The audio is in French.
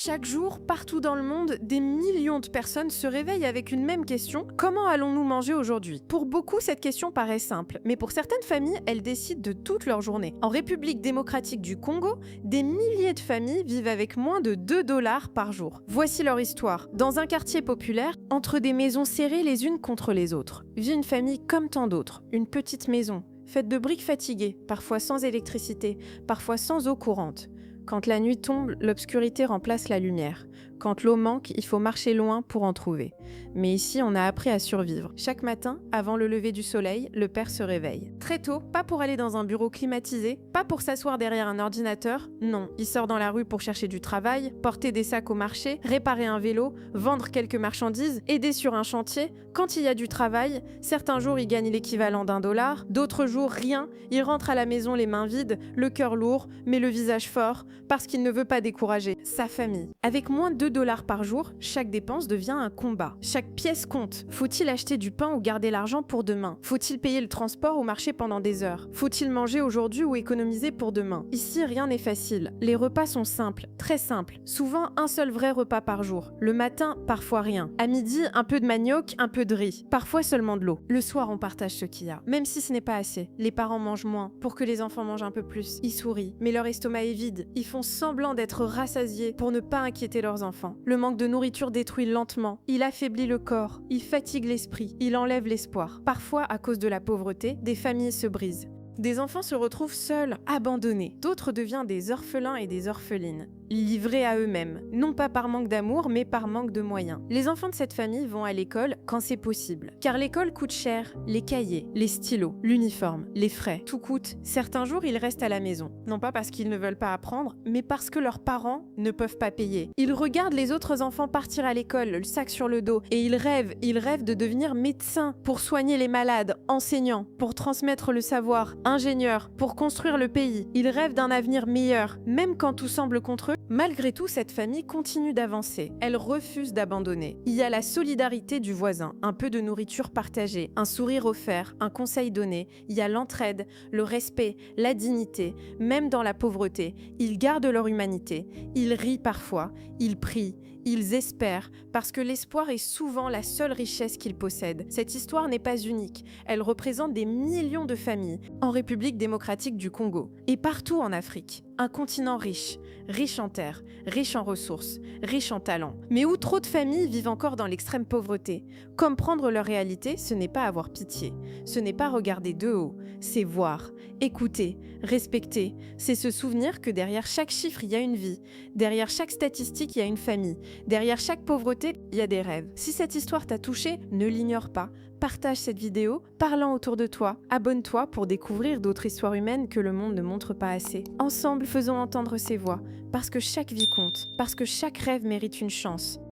Chaque jour, partout dans le monde, des millions de personnes se réveillent avec une même question: comment allons-nous manger aujourd'hui? Pour beaucoup, cette question paraît simple, mais pour certaines familles, elle décide de toute leur journée. En République démocratique du Congo, des milliers de familles vivent avec moins de 2 dollars par jour. Voici leur histoire. Dans un quartier populaire, entre des maisons serrées les unes contre les autres, vit une famille comme tant d'autres, une petite maison, faite de briques fatiguées, parfois sans électricité, parfois sans eau courante. Quand la nuit tombe, l'obscurité remplace la lumière. Quand l'eau manque, il faut marcher loin pour en trouver. Mais ici, on a appris à survivre. Chaque matin, avant le lever du soleil, le père se réveille. Très tôt, pas pour aller dans un bureau climatisé, pas pour s'asseoir derrière un ordinateur, non. Il sort dans la rue pour chercher du travail, porter des sacs au marché, réparer un vélo, vendre quelques marchandises, aider sur un chantier. Quand il y a du travail, certains jours, il gagne l'équivalent d'1 dollar, d'autres jours, rien. Il rentre à la maison les mains vides, le cœur lourd, mais le visage fort, parce qu'il ne veut pas décourager sa famille. Avec moins de 2 dollars par jour, chaque dépense devient un combat. Chaque pièce compte. Faut-il acheter du pain ou garder l'argent pour demain? Faut-il payer le transport ou marcher pendant des heures? Faut-il manger aujourd'hui ou économiser pour demain? Ici, rien n'est facile. Les repas sont simples, très simples. Souvent, un seul vrai repas par jour. Le matin, parfois rien. À midi, un peu de manioc, un peu de riz. Parfois seulement de l'eau. Le soir, on partage ce qu'il y a. Même si ce n'est pas assez. Les parents mangent moins pour que les enfants mangent un peu plus. Ils sourient, mais leur estomac est vide. Ils font semblant d'être rassasiés pour ne pas inquiéter leurs enfants. Le manque de nourriture détruit lentement. Il affaiblit le corps. Il fatigue l'esprit. Il enlève l'espoir. Parfois, à cause de la pauvreté, des familles se brisent. Des enfants se retrouvent seuls, abandonnés. D'autres deviennent des orphelins et des orphelines, livrés à eux-mêmes, non pas par manque d'amour, mais par manque de moyens. Les enfants de cette famille vont à l'école quand c'est possible. Car l'école coûte cher. Les cahiers, les stylos, l'uniforme, les frais, tout coûte. Certains jours, ils restent à la maison. Non pas parce qu'ils ne veulent pas apprendre, mais parce que leurs parents ne peuvent pas payer. Ils regardent les autres enfants partir à l'école, le sac sur le dos, et ils rêvent de devenir médecins pour soigner les malades, enseignants, pour transmettre le savoir, ingénieurs, pour construire le pays. Ils rêvent d'un avenir meilleur, même quand tout semble contre eux. Malgré tout, cette famille continue d'avancer. Elle refuse d'abandonner. Il y a la solidarité du voisin, un peu de nourriture partagée, un sourire offert, un conseil donné. Il y a l'entraide, le respect, la dignité. Même dans la pauvreté, ils gardent leur humanité. Ils rient parfois, ils prient, ils espèrent, parce que l'espoir est souvent la seule richesse qu'ils possèdent. Cette histoire n'est pas unique. Elle représente des millions de familles en République démocratique du Congo et partout en Afrique. Un continent riche, riche en terre, riche en ressources, riche en talents. Mais où trop de familles vivent encore dans l'extrême pauvreté. Comprendre leur réalité, ce n'est pas avoir pitié. Ce n'est pas regarder de haut. C'est voir, écouter, respecter. C'est se souvenir que derrière chaque chiffre, il y a une vie. Derrière chaque statistique, il y a une famille. Derrière chaque pauvreté, il y a des rêves. Si cette histoire t'a touché, ne l'ignore pas. Partage cette vidéo, parle-en autour de toi. Abonne-toi pour découvrir d'autres histoires humaines que le monde ne montre pas assez. Ensemble, faisons entendre ces voix, parce que chaque vie compte, parce que chaque rêve mérite une chance.